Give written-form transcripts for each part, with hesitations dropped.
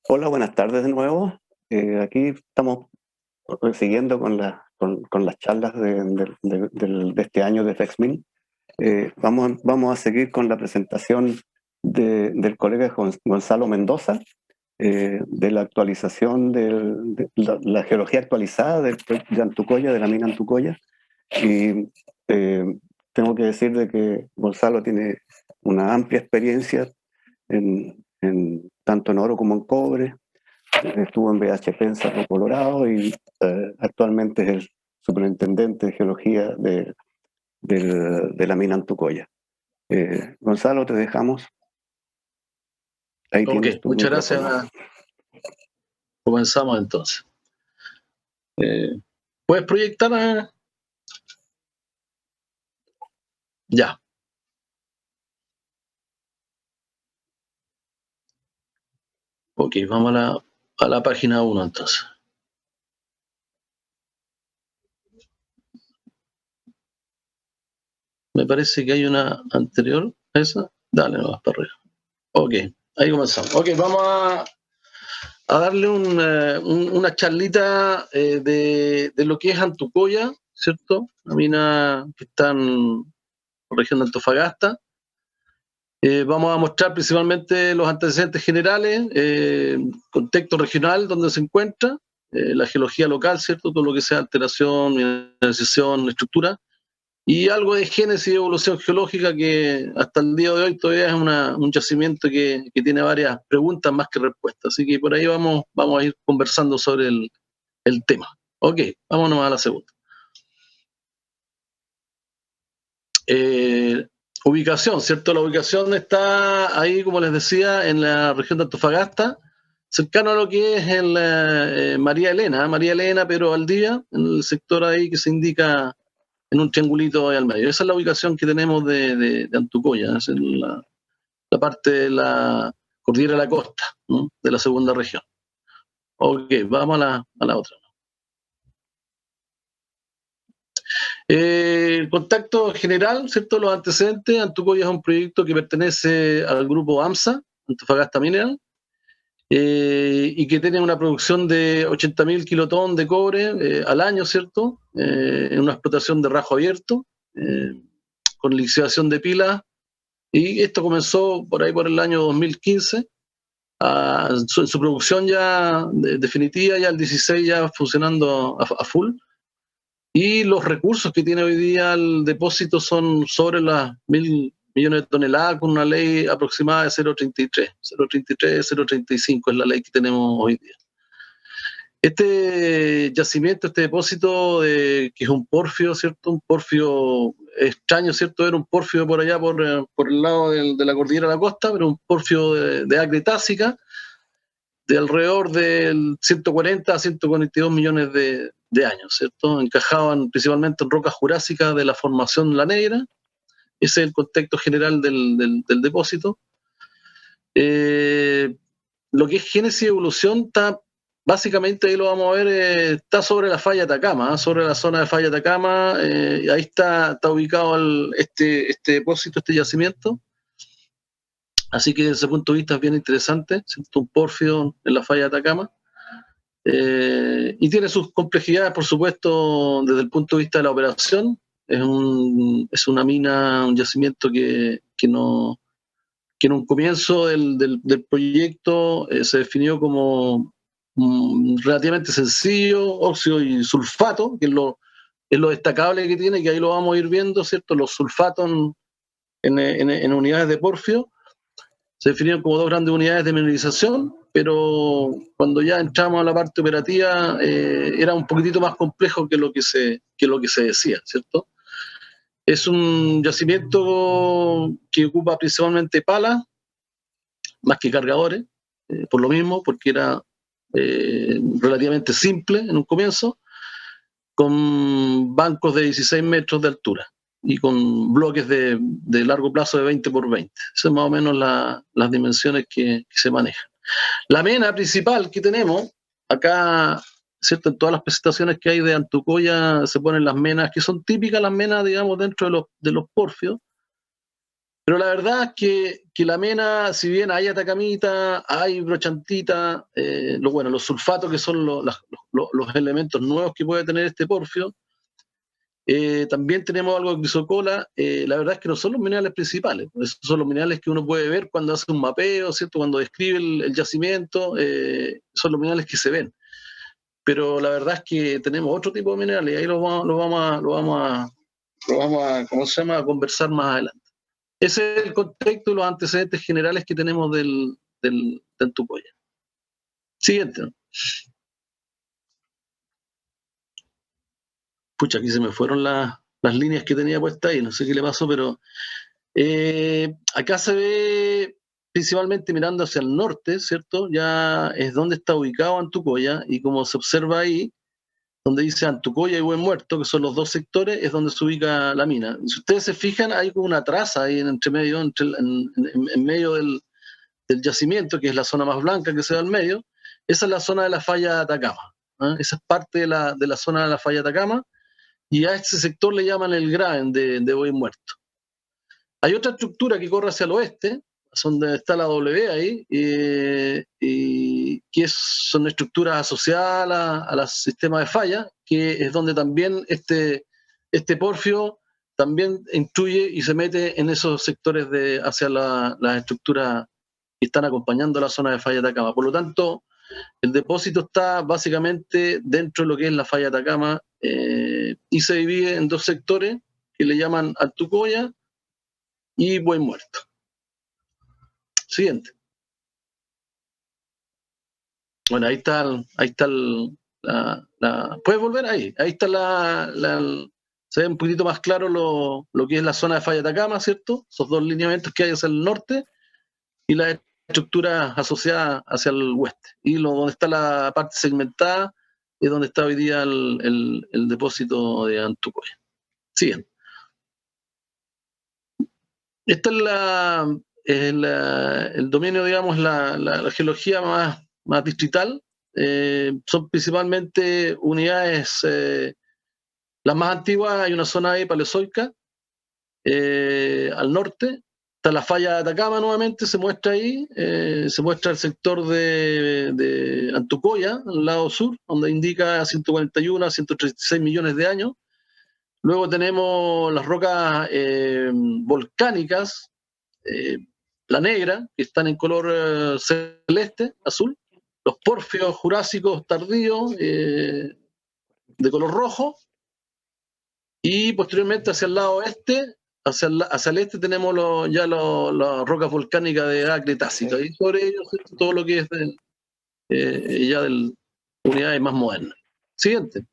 Hola, buenas tardes de nuevo. Aquí estamos siguiendo con las charlas de este año de FlexMin. Vamos a seguir con la presentación del colega Gonzalo Mendoza, de la actualización de la geología actualizada de Antucoya, de la mina Antucoya. Y tengo que decir de que Gonzalo tiene una amplia experiencia tanto en oro como en cobre. Estuvo en BHP en Cerro Colorado y actualmente es el superintendente de geología de la mina Antucoya. Gonzalo, te dejamos. Ahí Ok, tienes tu muchas micrófono. gracias. Comenzamos entonces. ¿Puedes proyectar? Ya. Ok, vamos a la página 1 entonces. Me parece que hay una anterior a esa. Dale, no vas para arriba. Ok, ahí comenzamos. Ok, vamos a darle una charlita de lo que es Antucoya, ¿cierto? La mina que está en la región de Antofagasta. Vamos a mostrar principalmente los antecedentes generales, contexto regional donde se encuentra, la geología local, ¿cierto? Todo lo que sea alteración, mineralización, estructura, y algo de génesis y evolución geológica que hasta el día de hoy todavía es un yacimiento que tiene varias preguntas más que respuestas. Así que por ahí vamos a ir conversando sobre el tema. Ok, vámonos a la segunda. Ubicación, ¿cierto? La ubicación está ahí, como les decía, en la región de Antofagasta, cercano a lo que es el María Elena, pero Valdivia, en el sector ahí que se indica en un triangulito ahí al medio. Esa es la ubicación que tenemos de Antucoya, es en la parte de la cordillera de la costa, ¿no? De la segunda región. Ok, vamos a la otra. El contacto general, ¿cierto? Los antecedentes. Antucoya es un proyecto que pertenece al grupo AMSA, Antofagasta Mineral, y que tiene una producción de 80.000 kilotón de cobre al año, ¿cierto? En una explotación de rajo abierto, con lixiviación de pilas. Y esto comenzó por ahí por el año 2015. En su producción ya definitiva, ya el 16 ya funcionando a full. Y los recursos que tiene hoy día el depósito son sobre las 1.000 millones de toneladas, con una ley aproximada de 0,33, 0,35 es la ley que tenemos hoy día. Este yacimiento, este depósito, que es un porfio, ¿cierto? Un porfio extraño, ¿cierto? Era un porfio por allá, por el lado de la cordillera de la costa, pero un porfio de A Cretácica, de alrededor del 140 a 142 millones de años, ¿cierto? Encajaban principalmente en rocas jurásicas de la formación La Negra. Ese es el contexto general del depósito. Lo que es génesis y evolución está, básicamente ahí lo vamos a ver, está sobre la falla de Atacama, sobre la zona de falla de Atacama. Ahí está ubicado este depósito, este yacimiento. Así que desde ese punto de vista es bien interesante, ¿cierto? Un pórfido en la falla de Atacama. Y tiene sus complejidades, por supuesto, desde el punto de vista de la operación. Es una mina, un yacimiento que en un comienzo del proyecto se definió como relativamente sencillo, óxido y sulfato, que es lo destacable que tiene, que ahí lo vamos a ir viendo, ¿cierto? Los sulfatos en unidades de porfio se definieron como dos grandes unidades de mineralización, pero cuando ya entramos a la parte operativa era un poquitito más complejo que lo que se decía, ¿cierto? Es un yacimiento que ocupa principalmente palas, más que cargadores, por lo mismo, porque era relativamente simple en un comienzo, con bancos de 16 metros de altura y con bloques de largo plazo de 20 por 20. Esas son más o menos las dimensiones que se manejan. La mena principal que tenemos, acá, ¿cierto? En todas las presentaciones que hay de Antucoya se ponen las menas, que son típicas las menas, digamos, dentro de los porfios. Pero la verdad es que la mena, si bien hay atacamita, hay brochantita, los sulfatos, que son los elementos nuevos que puede tener este porfio, también tenemos algo de crisocola. La verdad es que no son los minerales principales, esos son los minerales que uno puede ver cuando hace un mapeo, ¿cierto? Cuando describe el yacimiento, son los minerales que se ven. Pero la verdad es que tenemos otro tipo de minerales y ahí lo vamos a ¿cómo se llama?, a conversar más adelante. Ese es el contexto y los antecedentes generales que tenemos del Antucoya. Siguiente. Pucha, aquí se me fueron las líneas que tenía puestas ahí, no sé qué le pasó, pero acá se ve principalmente mirando hacia el norte, ¿cierto? Ya es donde está ubicado Antucoya, y como se observa ahí, donde dice Antucoya y Buen Muerto, que son los dos sectores, es donde se ubica la mina. Si ustedes se fijan, hay como una traza ahí en medio del yacimiento, que es la zona más blanca que se da al medio. Esa es la zona de la falla de Atacama, ¿eh? Esa es parte de la zona de la falla de Atacama, y a este sector le llaman el Graben de Buen Muerto. Hay otra estructura que corre hacia el oeste, donde está la W ahí, y que son estructuras asociadas a los sistemas de falla, que es donde también este porfio también intruye y se mete en esos sectores hacia las estructuras que están acompañando la zona de falla de Atacama. Por lo tanto, el depósito está básicamente dentro de lo que es la falla de Atacama, y se divide en dos sectores que le llaman Antucoya y Buen Muerto. Siguiente. Bueno, ahí está ¿puedes volver ahí? Ahí está se ve un poquito más claro lo que es la zona de falla de Atacama, ¿cierto? Esos dos lineamientos que hay hacia el norte y la estructura asociada hacia el oeste. Y donde está la parte segmentada es donde está hoy día el depósito de Antucoya. Siguiente. Esta es el dominio, digamos, la geología más distrital. Son principalmente unidades, las más antiguas. Hay una zona ahí paleozoica, al norte. Está la falla de Atacama nuevamente, se muestra ahí. Se muestra el sector de Antucoya, al lado sur, donde indica 141 a 136 millones de años. Luego tenemos las rocas volcánicas, la negra, que están en color celeste, azul, los porfios jurásicos tardíos, de color rojo, y posteriormente hacia el lado oeste, hacia el este, tenemos las rocas volcánicas de edad cretácica, y sobre ellos todo lo que es ya de unidades más modernas. Siguiente.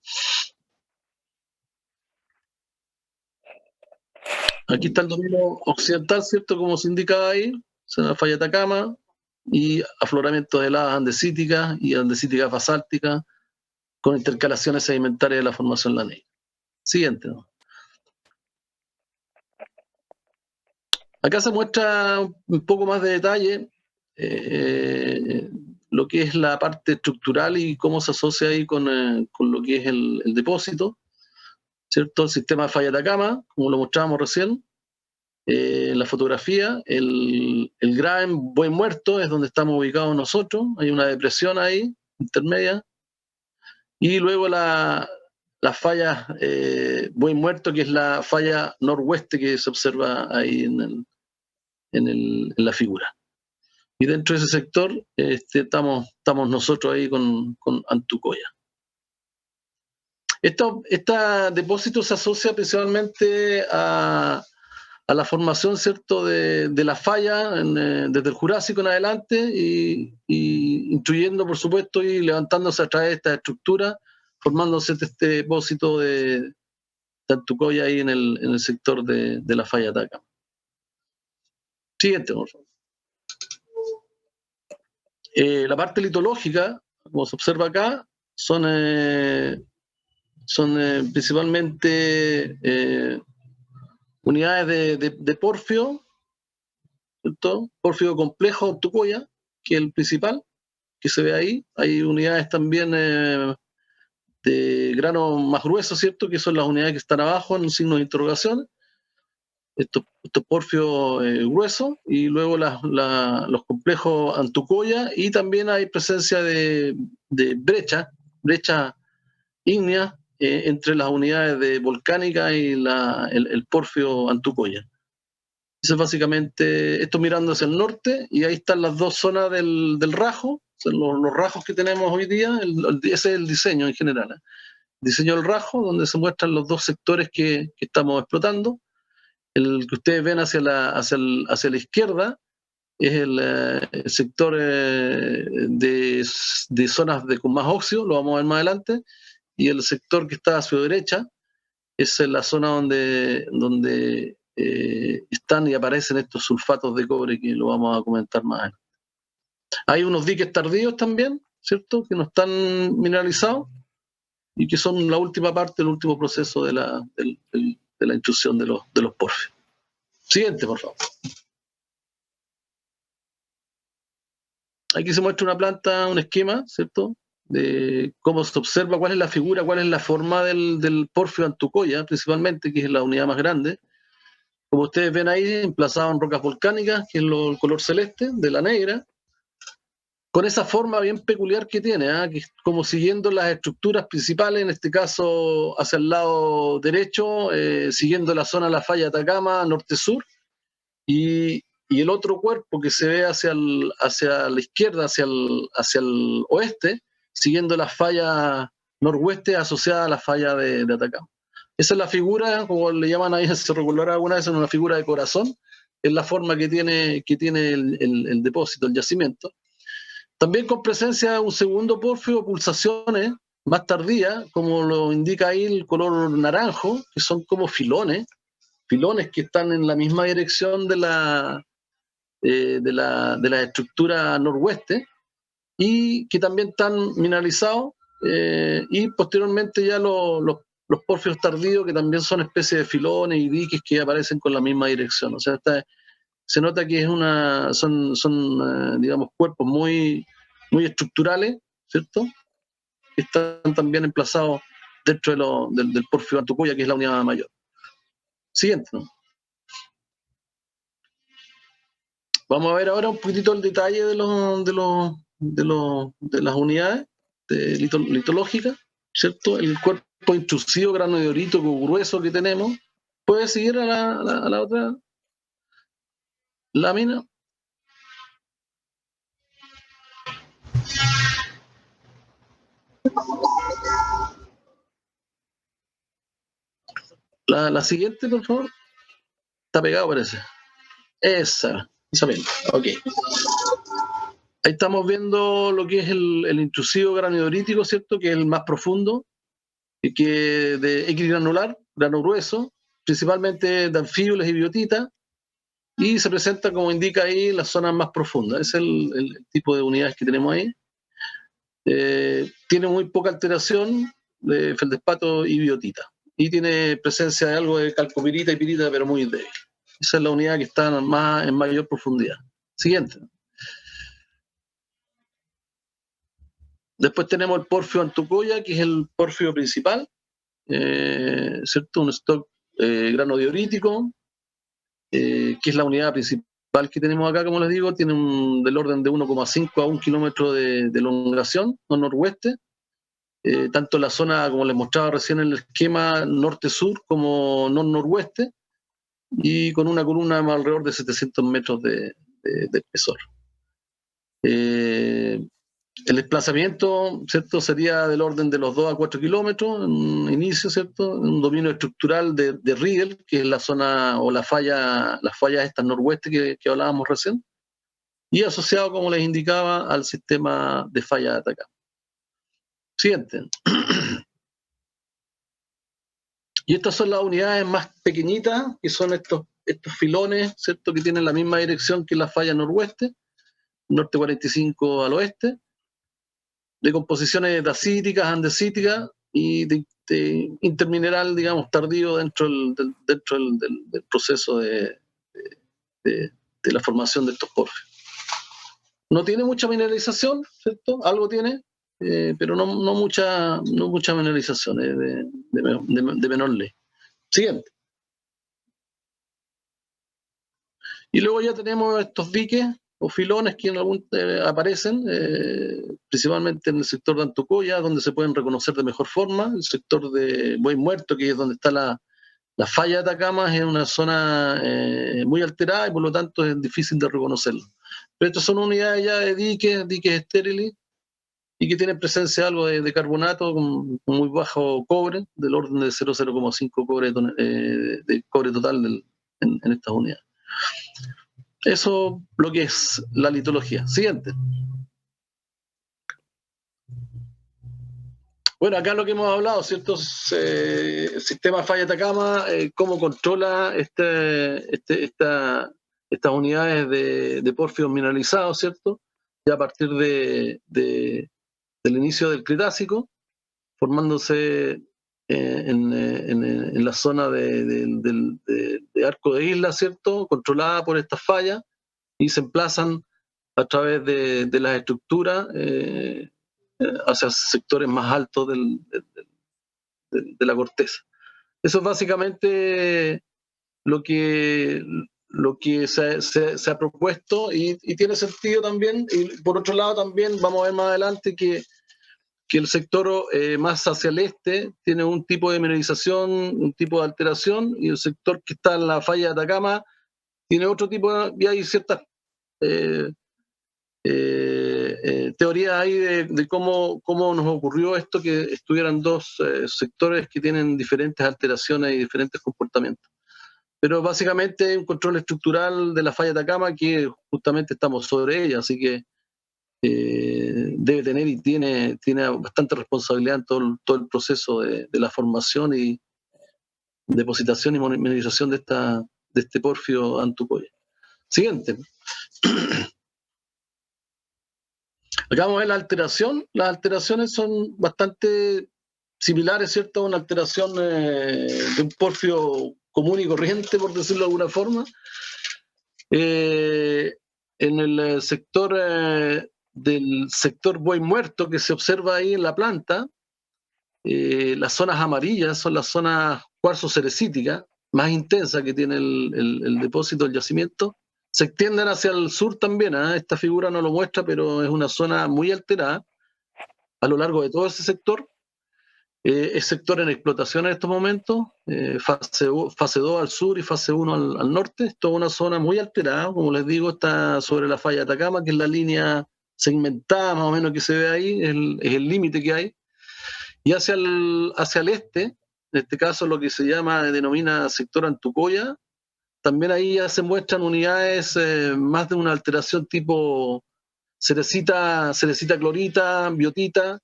Aquí está el dominio occidental, ¿cierto? Como se indicaba ahí, la falla de Atacama, y afloramientos de lavas andesíticas y andesíticas basálticas, con intercalaciones sedimentarias de la formación La Negra. Siguiente, ¿no? Acá se muestra un poco más de detalle lo que es la parte estructural y cómo se asocia ahí con lo que es el depósito, ¿cierto? El sistema de falla de Atacama, como lo mostrábamos recién. La fotografía, el Graben Buen Muerto es donde estamos ubicados nosotros, hay una depresión ahí, intermedia, y luego la falla Buen Muerto, que es la falla noroeste que se observa ahí en la figura. Y dentro de ese sector estamos nosotros ahí con Antucoya. Este depósito se asocia principalmente a la formación, ¿cierto?, de la falla desde el Jurásico en adelante, y instruyendo, por supuesto, y levantándose a través de esta estructura, formándose este depósito de Antucoya ahí en el sector de la falla de Atacama. Siguiente, por favor. La parte litológica, como se observa acá, son principalmente unidades de porfio, ¿cierto? Porfio complejo Antucoya, que es el principal, que se ve ahí. Hay unidades también de grano más grueso, ¿cierto?, que son las unidades que están abajo en un signo de interrogación. estos porfios gruesos, y luego los complejos Antucoya, y también hay presencia de brecha ígnea entre las unidades de volcánica y el porfio Antucoya. Eso es básicamente, esto mirando hacia el norte, y ahí están las dos zonas del rajo, los rajos que tenemos hoy día. Ese es el diseño en general, ¿eh? Diseño del rajo, donde se muestran los dos sectores que estamos explotando. El que ustedes ven hacia la izquierda es el sector de zonas con más óxido, lo vamos a ver más adelante, y el sector que está a su derecha es la zona donde están y aparecen estos sulfatos de cobre, que lo vamos a comentar más adelante. Hay unos diques tardíos también, ¿cierto?, que no están mineralizados y que son la última parte, el último proceso de la intrusión de los porfios. Siguiente, por favor. Aquí se muestra una planta, un esquema, ¿cierto?, de cómo se observa cuál es la figura, cuál es la forma del porfio Antucoya, principalmente, que es la unidad más grande. Como ustedes ven ahí, emplazado en rocas volcánicas, que es el color celeste de la negra, con esa forma bien peculiar que tiene, que es como siguiendo las estructuras principales, en este caso hacia el lado derecho, siguiendo la zona de la falla de Atacama, norte-sur, y el otro cuerpo que se ve hacia la izquierda, hacia el oeste, siguiendo la falla noroeste asociada a la falla de Atacama. Esa es la figura, como le llaman ahí, se regulará alguna vez, en una figura de corazón, es la forma que tiene el depósito, el yacimiento. También con presencia de un segundo porfio, pulsaciones más tardías, como lo indica ahí el color naranjo, que son como filones que están en la misma dirección de la estructura noroeste, y que también están mineralizados, y posteriormente ya los porfios tardíos, que también son especies de filones y diques que aparecen con la misma dirección. O sea, se nota que son digamos, cuerpos muy, muy estructurales, ¿cierto?, que están también emplazados dentro del porfio Antucoya, que es la unidad mayor. Siguiente, ¿no? Vamos a ver ahora un poquitito el detalle de las unidades litológicas, ¿cierto? El cuerpo intrusivo granodiorito grueso que tenemos. ¿Puede seguir a la otra lámina? La siguiente, por favor. Está pegado, parece. Esa misma. Ok. Ahí estamos viendo lo que es el intrusivo granodiorítico, ¿cierto?, que es el más profundo, y que de equigranular, grano grueso, principalmente de anfíbolas y biotitas, y se presenta, como indica ahí, las zonas más profundas. Ese es el tipo de unidades que tenemos ahí. Tiene muy poca alteración de feldespato y biotita, y tiene presencia de algo de calcopirita y pirita, pero muy débil. Esa es la unidad que está en mayor profundidad. Siguiente. Después tenemos el porfio Antucoya, que es el porfio principal, ¿cierto? Un stock granodiorítico, que es la unidad principal que tenemos acá, como les digo. Tiene del orden de 1,5 a 1 kilómetro de elongación, noroeste, tanto en la zona, como les mostraba recién en el esquema, norte-sur, como noroeste, y con una columna de alrededor de 700 metros de espesor. El desplazamiento, ¿cierto?, sería del orden de los 2 a 4 kilómetros en un inicio, ¿cierto?, en un dominio estructural de Riegel, que es la zona o las fallas estas noroeste que hablábamos recién, y asociado, como les indicaba, al sistema de falla de Atacama. Siguiente. Y estas son las unidades más pequeñitas, que son estos filones, ¿cierto?, que tienen la misma dirección que la falla noroeste, norte 45 al oeste, de composiciones dacíticas, andesíticas y de intermineral, digamos, tardío dentro del proceso de la formación de estos porfios. No tiene mucha mineralización, ¿cierto? Algo tiene, pero no mucha mineralización, de menor ley. Siguiente. Y luego ya tenemos estos diques o filones que aparecen, principalmente en el sector de Antucoya, donde se pueden reconocer de mejor forma. El sector de Buey Muerto, que es donde está la falla de Atacama, es una zona muy alterada y por lo tanto es difícil de reconocerlo. Pero estas son unidades ya de diques estériles, y que tienen presencia algo de carbonato con muy bajo cobre, del orden de 0,5 cobre, de cobre total en estas unidades. Eso lo que es la litología. Siguiente. Bueno, acá lo que hemos hablado, ¿cierto? Sistema falla Atacama, cómo controla estas unidades de pórfidos mineralizados, ¿cierto? Ya a partir del inicio del Cretácico, formándose en la zona de Arco de Isla, ¿cierto? Controlada por estas fallas, y se emplazan a través de las estructuras hacia sectores más altos de la corteza. Eso es básicamente lo que se ha propuesto y tiene sentido también. Y por otro lado también vamos a ver más adelante que el sector más hacia el este tiene un tipo de mineralización, un tipo de alteración, y el sector que está en la falla de Atacama tiene otro tipo y hay ciertas teorías ahí de cómo nos ocurrió esto, que estuvieran dos sectores que tienen diferentes alteraciones y diferentes comportamientos. Pero básicamente hay un control estructural de la falla de Atacama que justamente estamos sobre ella, así que debe tener y tiene bastante responsabilidad en todo el proceso de la formación y depositación y mineralización de este pórfido Antucoya. Siguiente. Acá vamos a ver la alteración. Las alteraciones son bastante similares, ¿cierto? A una alteración de un pórfido común y corriente, por decirlo de alguna forma. En el sector del sector Buey Muerto que se observa ahí en la planta, las zonas amarillas son las zonas cuarzo cerecíticas más intensas que tiene el depósito, el yacimiento. Se extienden hacia el sur también, ¿eh? Esta figura no lo muestra, pero es una zona muy alterada a lo largo de todo ese sector. Es sector en explotación en estos momentos, fase 2 al sur y fase 1 al norte. Es toda una zona muy alterada, como les digo, está sobre la falla de Atacama, que es la línea segmentada más o menos que se ve ahí, es el límite que hay. Y hacia el este, en este caso lo que se denomina sector Antucoya, también ahí ya se muestran unidades más de una alteración tipo cerecita clorita, biotita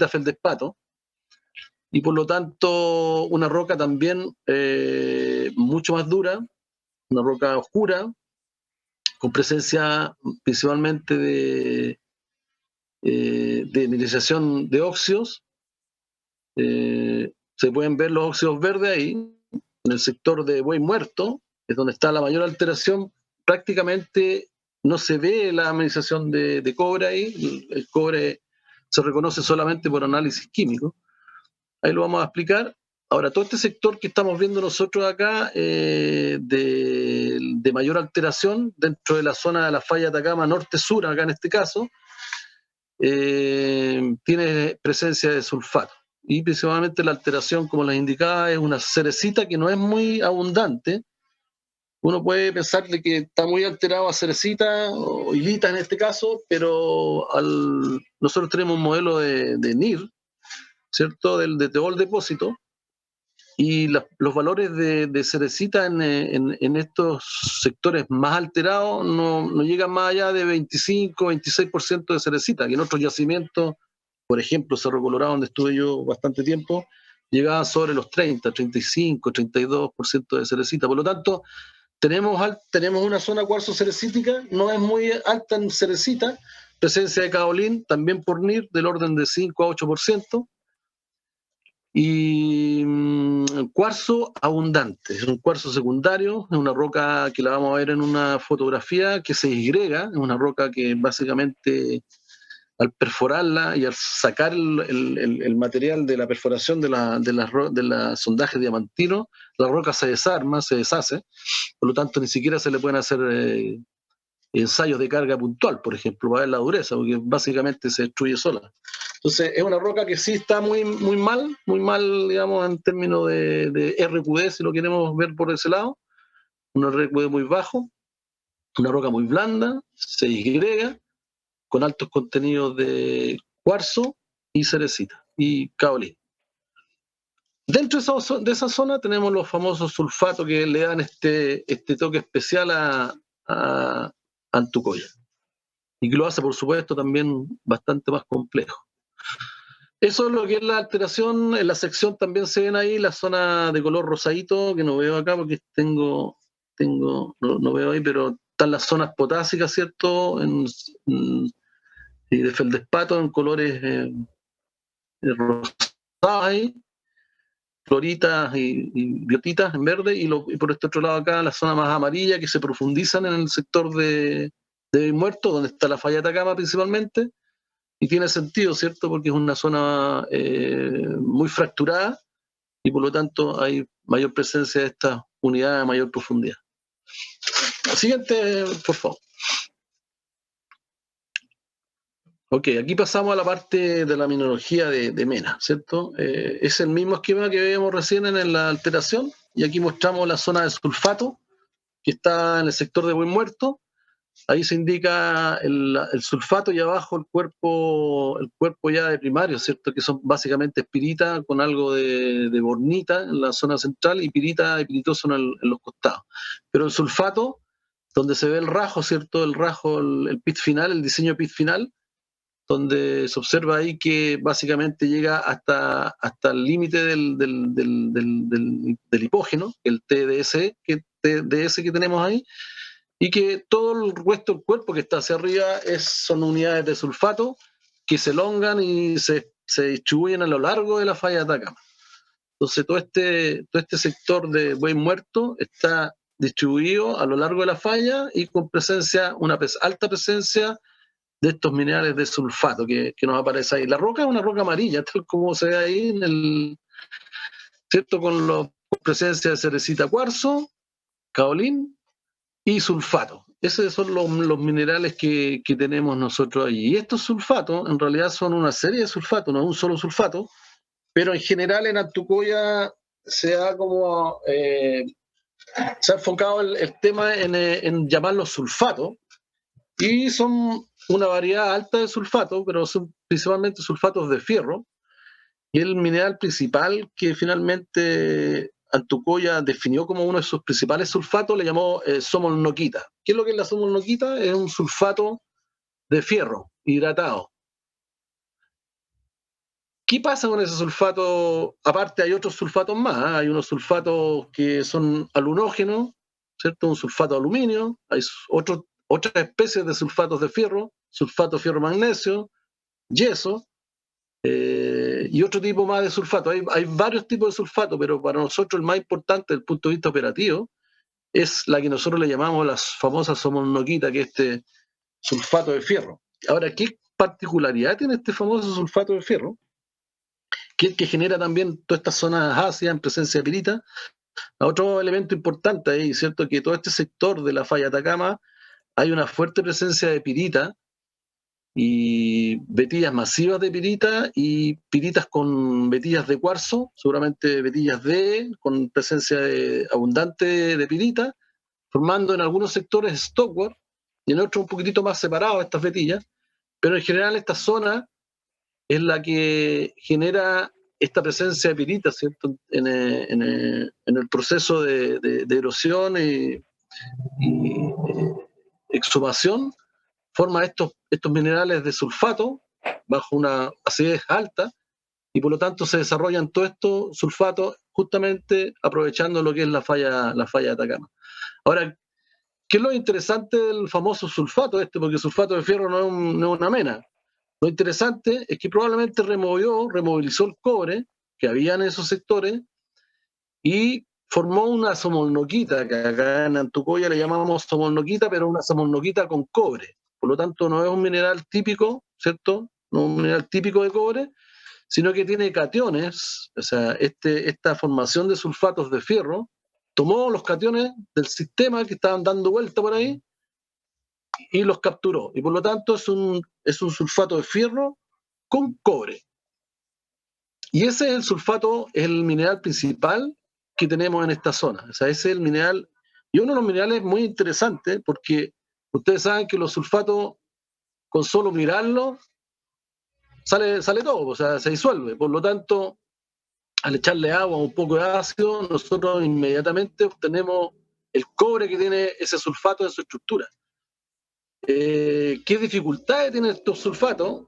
feldespato, y por lo tanto una roca también mucho más dura, una roca oscura, con presencia principalmente de mineralización de óxidos. Se pueden ver los óxidos verdes ahí, en el sector de Buey Muerto, es donde está la mayor alteración. Prácticamente no se ve la mineralización de cobre ahí, el cobre se reconoce solamente por análisis químico. Ahí lo vamos a explicar. Ahora, todo este sector que estamos viendo nosotros acá, de mayor alteración dentro de la zona de la falla de Atacama norte-sur, acá en este caso, tiene presencia de sulfato. Y principalmente la alteración, como les indicaba, es una cerecita que no es muy abundante. Uno puede pensar de que está muy alterado a cerecita o hilita en este caso, pero nosotros tenemos un modelo de NIR, ¿cierto? De todo el depósito, y los valores de cerecita en estos sectores más alterados no llegan más allá de 25-26% de cerecita, que en otros yacimientos, por ejemplo Cerro Colorado, donde estuve yo bastante tiempo, llegaba sobre los 30-35-32% de cerecita. Por lo tanto, tenemos una zona cuarzo cerecítica, no es muy alta en cerecita, presencia de caolín también por NIR del orden de 5-8%, y cuarzo abundante, es un cuarzo secundario, es una roca que la vamos a ver en una fotografía que se disgrega, es una roca que básicamente al perforarla y al sacar el material de la perforación de la sondaje diamantino, la roca se desarma, se deshace, por lo tanto ni siquiera se le pueden hacer ensayos de carga puntual, por ejemplo, para ver la dureza, porque básicamente se destruye sola. Entonces es una roca que sí está muy mal, digamos, en términos de RQD, si lo queremos ver por ese lado, un RQD muy bajo, una roca muy blanda, 6Y, con altos contenidos de cuarzo y cerecita y caolín. Dentro de esa zona tenemos los famosos sulfatos que le dan este toque especial a Antucoya, y que lo hace, por supuesto, también bastante más complejo. Eso es lo que es la alteración. En la sección también se ven ahí la zona de color rosadito, que no veo acá porque no veo ahí, pero están las zonas potásicas, ¿cierto? Y de feldespato en colores rosados ahí, floritas y biotitas en verde, y por este otro lado acá la zona más amarilla, que se profundizan en el sector de muerto, donde está la falla de Atacama principalmente, y tiene sentido, ¿cierto? Porque es una zona muy fracturada, y por lo tanto hay mayor presencia de estas unidades a mayor profundidad. Siguiente, por favor. Ok, aquí pasamos a la parte de la mineralogía de Mena, ¿cierto? Es el mismo esquema que veíamos recién en la alteración, y aquí mostramos la zona de sulfato, que está en el sector de Buen Muerto. Ahí se indica el sulfato, y abajo el cuerpo ya de primario, ¿cierto? Que son básicamente pirita con algo de bornita en la zona central y pirita y piritoso en los costados. Pero el sulfato, donde se ve el rajo, ¿cierto? El rajo, el pit final, el diseño pit final, donde se observa ahí que básicamente llega hasta el límite del hipógeno, el TDS que tenemos ahí, y que todo el resto del cuerpo que está hacia arriba son unidades de sulfato que se elongan y se distribuyen a lo largo de la falla de Atacama. Entonces todo este sector de Buen Muerto está distribuido a lo largo de la falla y con una alta presencia de estos minerales de sulfato que nos aparece ahí. La roca es una roca amarilla, tal como se ve ahí ¿cierto? Con presencia de cerecita, cuarzo, caolín y sulfato. Esos son los minerales que tenemos nosotros allí. Y estos sulfatos en realidad son una serie de sulfatos, no un solo sulfato, pero en general en Antucoya se ha enfocado el tema en llamarlos sulfatos, y son una variedad alta de sulfatos, pero son principalmente sulfatos de fierro, y el mineral principal que finalmente Antucoya definió como uno de sus principales sulfatos le llamó somolnoquita. ¿Qué es lo que es la somolnoquita? Es un sulfato de fierro hidratado. ¿Qué pasa con ese sulfato? Aparte hay otros sulfatos más, ¿eh? Hay unos sulfatos que son alunógenos, ¿cierto? Un sulfato de aluminio, hay otras especies de sulfatos de fierro, sulfato fierro-magnesio, yeso, y otro tipo más de sulfato. Hay varios tipos de sulfato, pero para nosotros el más importante desde el punto de vista operativo es la que nosotros le llamamos las famosas somolnoquita, que es este sulfato de fierro. Ahora, ¿qué particularidad tiene este famoso sulfato de fierro? Que genera también todas estas zonas ácidas en presencia de pirita. Otro elemento importante ahí, ¿cierto? Que todo este sector de la falla de Atacama hay una fuerte presencia de pirita y vetillas masivas de pirita y piritas con vetillas de cuarzo, seguramente vetillas con presencia abundante de pirita, formando en algunos sectores stockwork y en otros un poquitito más separados estas vetillas, pero en general esta zona es la que genera esta presencia de pirita, ¿cierto? En el proceso de erosión y exhumación, forma estos minerales de sulfato bajo una acidez alta, y por lo tanto se desarrollan todos estos sulfatos justamente aprovechando lo que es la falla de Atacama. Ahora, ¿qué es lo interesante del famoso sulfato porque el sulfato de fierro no es una mena? Lo interesante es que probablemente removilizó el cobre que había en esos sectores y formó una somolnoquita, que acá en Antucoya le llamamos somolnoquita, pero una somolnoquita con cobre. Por lo tanto, no es un mineral típico ¿cierto? No un mineral típico de cobre, sino que tiene cationes, o sea, esta formación de sulfatos de fierro tomó los cationes del sistema que estaban dando vuelta por ahí y los capturó. Y por lo tanto es un sulfato de fierro con cobre. Y ese es el sulfato, es el mineral principal que tenemos en esta zona. O sea, ese es el mineral, y uno de los minerales muy interesantes, porque ustedes saben que los sulfatos, con solo mirarlos, sale todo, o sea, se disuelve. Por lo tanto, al echarle agua o un poco de ácido, nosotros inmediatamente obtenemos el cobre que tiene ese sulfato en su estructura. ¿Qué dificultades tienen estos sulfatos?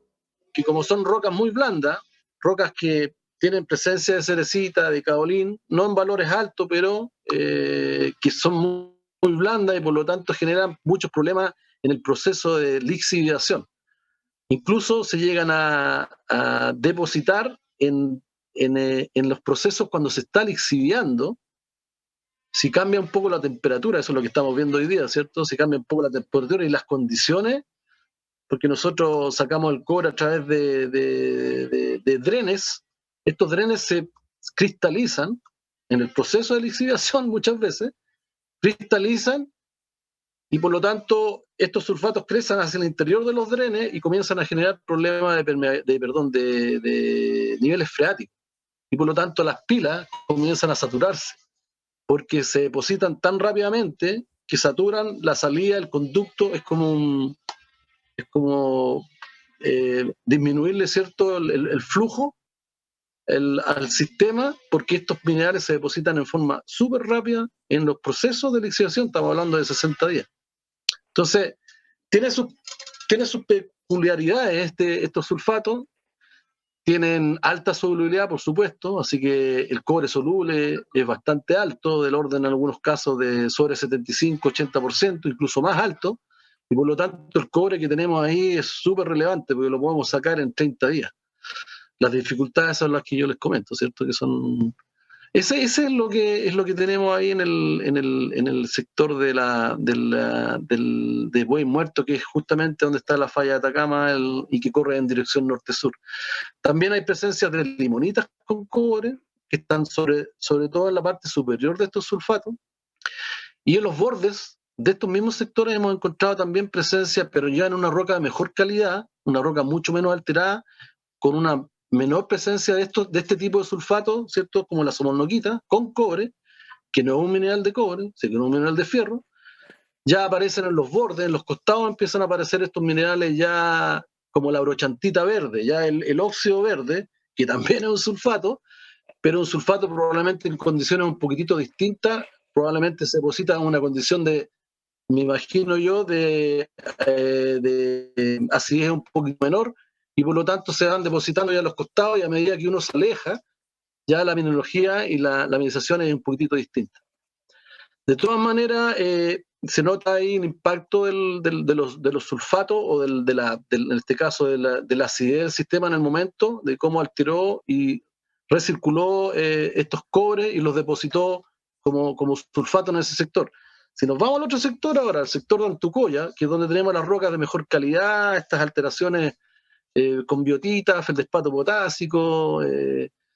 Que como son rocas muy blandas, rocas que tienen presencia de cerecita, de caolín, no en valores altos, pero que son muy blandas y por lo tanto generan muchos problemas en el proceso de lixiviación. Incluso se llegan a depositar en los procesos cuando se está lixiviando. Si cambia un poco la temperatura, eso es lo que estamos viendo hoy día, ¿cierto? Si cambia un poco la temperatura y las condiciones, porque nosotros sacamos el cobre a través de drenes. Estos drenes se cristalizan en el proceso de lixiviación muchas veces, cristalizan y por lo tanto estos sulfatos crecen hacia el interior de los drenes y comienzan a generar problemas de niveles freáticos. Y por lo tanto las pilas comienzan a saturarse, porque se depositan tan rápidamente que saturan la salida, el conducto, es como disminuirle, ¿cierto?, el flujo al sistema, porque estos minerales se depositan en forma súper rápida en los procesos de lixiviación, estamos hablando de 60 días. Entonces, tiene sus peculiaridades estos sulfatos, tienen alta solubilidad, por supuesto, así que el cobre soluble es bastante alto, del orden en algunos casos de sobre 75-80%, incluso más alto, y por lo tanto el cobre que tenemos ahí es súper relevante porque lo podemos sacar en 30 días. Las dificultades son las que yo les comento, ¿cierto? Que son... Ese es lo que tenemos ahí en el sector de Buey Muerto, que es justamente donde está la falla de Atacama y que corre en dirección norte-sur. También hay presencias de limonitas con cobre, que están sobre todo en la parte superior de estos sulfatos, y en los bordes de estos mismos sectores hemos encontrado también presencia, pero ya en una roca de mejor calidad, una roca mucho menos alterada, con una menor presencia de este tipo de sulfato, ¿cierto? Como la somolnoquita, con cobre, que no es un mineral de cobre, sino que es un mineral de fierro. Ya aparecen en los bordes, en los costados empiezan a aparecer estos minerales ya como la brochantita verde, ya el óxido verde, que también es un sulfato, pero un sulfato probablemente en condiciones un poquitito distintas, probablemente se deposita en una condición me imagino yo, de acidez un poquito menor, y por lo tanto se van depositando ya a los costados y a medida que uno se aleja, ya la mineralogía y la mineralización es un poquitito distinta. De todas maneras, se nota ahí el impacto de los sulfatos o en este caso de la acidez del sistema en el momento, de cómo alteró y recirculó estos cobres y los depositó como sulfato en ese sector. Si nos vamos al otro sector ahora, al sector de Antucoya, que es donde tenemos las rocas de mejor calidad, estas alteraciones con biotita, feldespato potásico,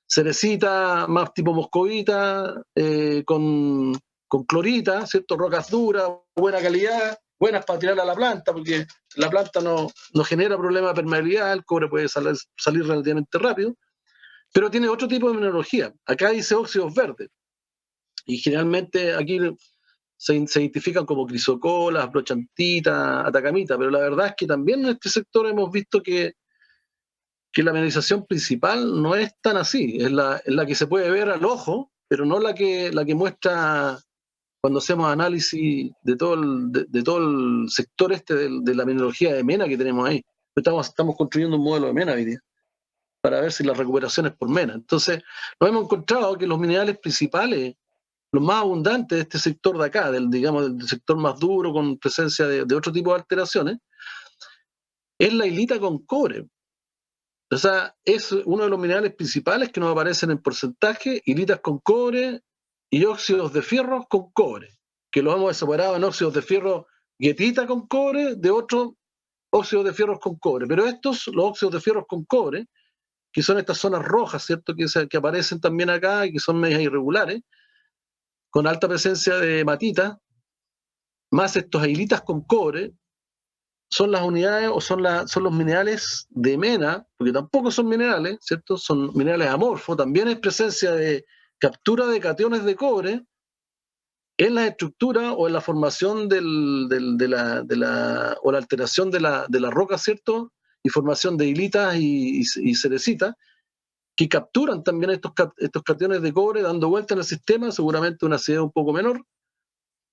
cerecita más tipo moscovita, con clorita, ¿cierto? Rocas duras, buena calidad, buenas para tirar a la planta, porque la planta no genera problema de permeabilidad, el cobre puede salir relativamente rápido, pero tiene otro tipo de mineralogía. Acá dice óxidos verdes, y generalmente aquí se identifican como crisocolas, brochantita, atacamita, pero la verdad es que también en este sector hemos visto que la mineralización principal no es tan así, es la que se puede ver al ojo, pero no la que muestra cuando hacemos análisis de todo el sector de la mineralogía de mena que tenemos ahí. Estamos construyendo un modelo de mena hoy día para ver si la recuperación es por mena. Entonces, nos hemos encontrado que los minerales principales, los más abundantes de este sector de acá, del sector más duro, con presencia de otro tipo de alteraciones, es la hilita con cobre. O sea, es uno de los minerales principales que nos aparecen en porcentaje, hilitas con cobre y óxidos de fierro con cobre, que los hemos separado en óxidos de fierro guetita con cobre, de otro óxidos de fierro con cobre. Pero los óxidos de fierro con cobre, que son estas zonas rojas, ¿cierto? Que aparecen también acá y que son medias irregulares, con alta presencia de hematita, más estos ailitas con cobre, son las unidades o son los minerales de mena, porque tampoco son minerales, ¿cierto? Son minerales amorfos, también es presencia de captura de cationes de cobre en la estructura o en la formación o la alteración de la roca, ¿cierto? Y formación de hilitas y cerecitas, que capturan también estos cationes de cobre dando vuelta en el sistema, seguramente una acidez un poco menor,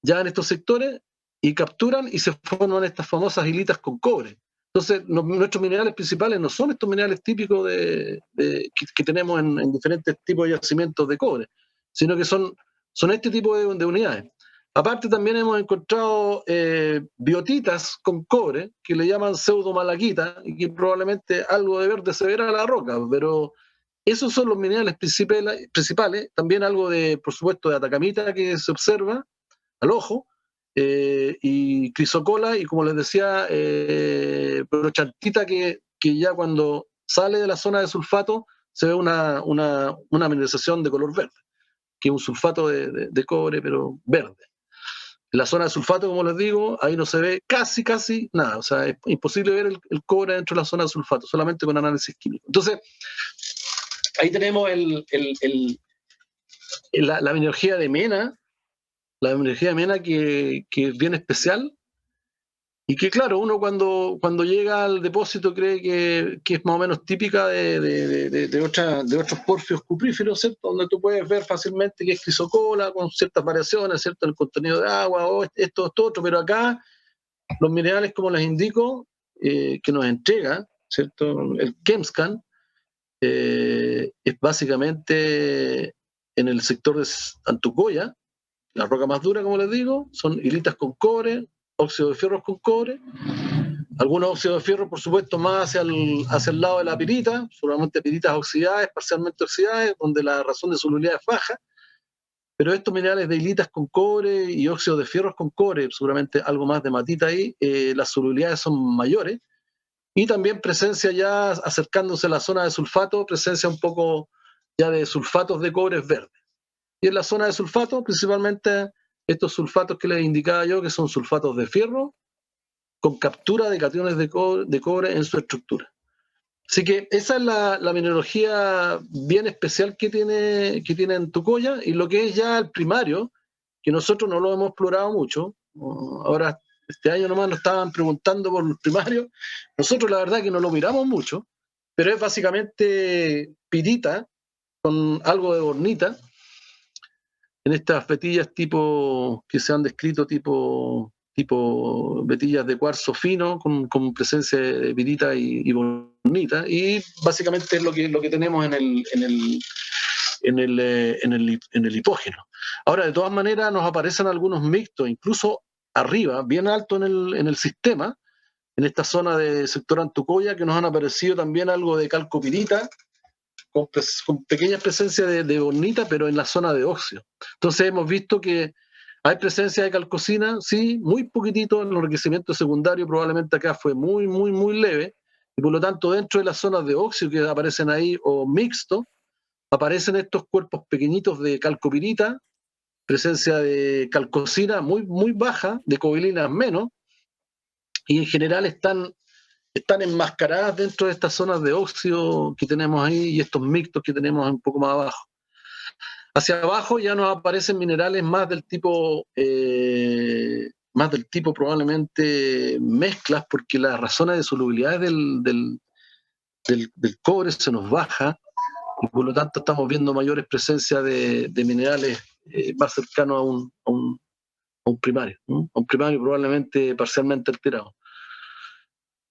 ya en estos sectores, y capturan y se forman estas famosas hilitas con cobre. Entonces, nuestros minerales principales no son estos minerales típicos que tenemos en diferentes tipos de yacimientos de cobre, sino que son este tipo de unidades. Aparte, también hemos encontrado biotitas con cobre, que le llaman pseudomalaquita, y que probablemente algo de verde se verá a la roca, pero esos son los minerales principales. También algo por supuesto, de atacamita que se observa al ojo, y crisocola, y como les decía, brochantita, que ya cuando sale de la zona de sulfato se ve una mineralización de color verde, que es un sulfato de cobre, pero verde. En la zona de sulfato, como les digo, ahí no se ve casi nada, o sea, es imposible ver el cobre dentro de la zona de sulfato, solamente con análisis químico. Entonces, ahí tenemos la mineralogía de mena, que es bien especial, y que claro, uno cuando llega al depósito cree que es más o menos típica de otros porfios cupríferos, ¿cierto? Donde tú puedes ver fácilmente que es crisocola con ciertas variaciones, ¿cierto? En el contenido de agua, o esto, otro, pero acá los minerales, como les indico, que nos entrega, ¿cierto? El Chemscan, es básicamente en el sector de Antucoya. La roca más dura, como les digo, son hilitas con cobre, óxido de fierro con cobre, algunos óxidos de fierro, por supuesto, más hacia el lado de la pirita, seguramente piritas oxidadas, parcialmente oxidadas, donde la razón de solubilidad es baja, pero estos minerales de hilitas con cobre y óxidos de fierro con cobre, seguramente algo más de matita ahí, las solubilidades son mayores, y también presencia ya acercándose a la zona de sulfato, presencia un poco ya de sulfatos de cobre verdes. Y en la zona de sulfato, principalmente estos sulfatos que les indicaba yo, que son sulfatos de fierro, con captura de cationes de cobre en su estructura. Así que esa es la mineralogía bien especial que tiene Antucoya, y lo que es ya el primario, que nosotros no lo hemos explorado mucho. Ahora, este año nomás nos estaban preguntando por los primarios. Nosotros la verdad que no lo miramos mucho, pero es básicamente pirita con algo de bornita, en estas vetillas tipo que se han descrito tipo vetillas de cuarzo fino con presencia de pirita y bornita, y básicamente es lo que tenemos en el hipógeno. Ahora, de todas maneras, nos aparecen algunos mixtos, incluso arriba, bien alto en el sistema, en esta zona de sector Antucoya, que nos han aparecido también algo de calcopirita, con pequeñas presencias de bornita, pero en la zona de óxido. Entonces hemos visto que hay presencia de calcocina, sí, muy poquitito. En los enriquecimientos secundarios probablemente acá fue muy, muy, muy leve, y por lo tanto dentro de las zonas de óxido que aparecen ahí, o mixto, aparecen estos cuerpos pequeñitos de calcopirita, presencia de calcocina muy, muy baja, de cobilinas menos, y en general están enmascaradas dentro de estas zonas de óxido que tenemos ahí y estos mixtos que tenemos un poco más abajo. Hacia abajo ya nos aparecen minerales más del tipo probablemente mezclas, porque las razones de solubilidad del cobre se nos baja, y por lo tanto estamos viendo mayores presencias de minerales más cercanos a un primario, ¿no? A un primario probablemente parcialmente alterado.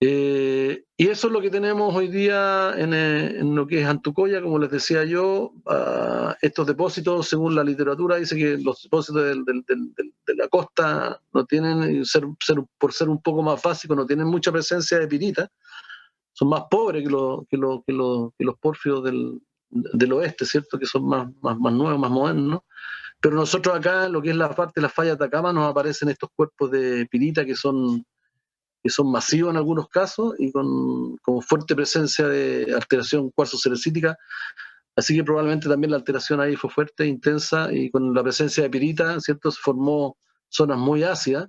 Y eso es lo que tenemos hoy día en lo que es Antucoya. Como les decía yo, estos depósitos, según la literatura, dice que los depósitos de la costa no tienen, por ser un poco más básicos, no tienen mucha presencia de pirita, son más pobres que los porfios del oeste, ¿cierto? Que son más nuevos, más modernos, ¿no? Pero nosotros acá, en lo que es la parte de la falla de Atacama, nos aparecen estos cuerpos de pirita que son que son masivos en algunos casos y con fuerte presencia de alteración cuarzo-cerecítica. Así que probablemente también la alteración ahí fue fuerte, intensa, y con la presencia de pirita, ¿cierto? Se formó zonas muy ácidas,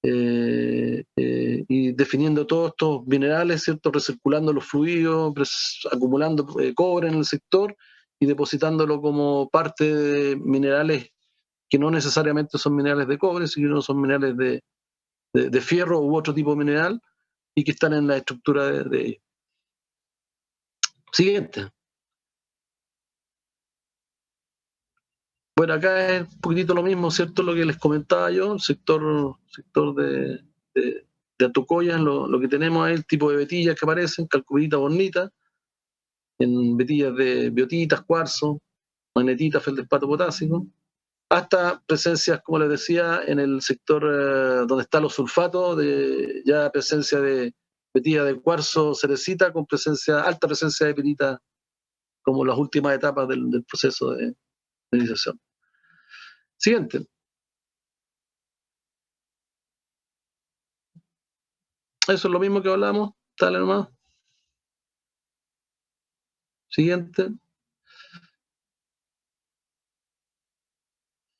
y definiendo todos estos minerales, ¿cierto? Recirculando los fluidos, acumulando cobre en el sector y depositándolo como parte de minerales que no necesariamente son minerales de cobre, sino son minerales de fierro u otro tipo de mineral, y que están en la estructura de ellos. Siguiente. Bueno, acá es un poquitito lo mismo, ¿cierto? Lo que les comentaba yo, el sector de Atocoya, lo que tenemos ahí, el tipo de vetillas que aparecen, calcopirita, bornita, en vetillas de biotitas, cuarzo, magnetita, feldespato potásico, hasta presencias, como les decía, en el sector donde están los sulfatos, ya presencia de vetilla de cuarzo, cerecita, con alta presencia de pirita, como las últimas etapas del proceso de iniciación. Siguiente. Eso es lo mismo que hablamos. Dale nomás. Siguiente.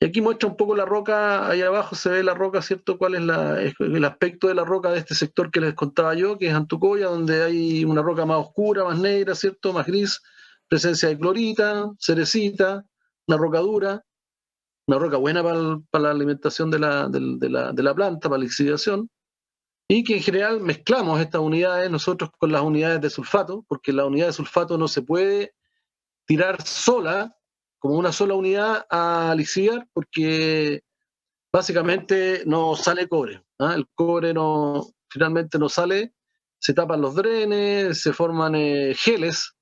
Y aquí muestra un poco la roca, ahí abajo se ve la roca, ¿cierto? ¿Cuál es el aspecto de la roca de este sector que les contaba yo, que es Antucoya, donde hay una roca más oscura, más negra, ¿cierto? Más gris, presencia de clorita, cerecita, una roca dura, una roca buena para la alimentación de la planta, para la lixiviación, y que en general mezclamos estas unidades nosotros con las unidades de sulfato, porque la unidad de sulfato no se puede tirar sola, como una sola unidad a lixiviar, porque básicamente no sale cobre. El cobre finalmente no sale, se tapan los drenes, se forman geles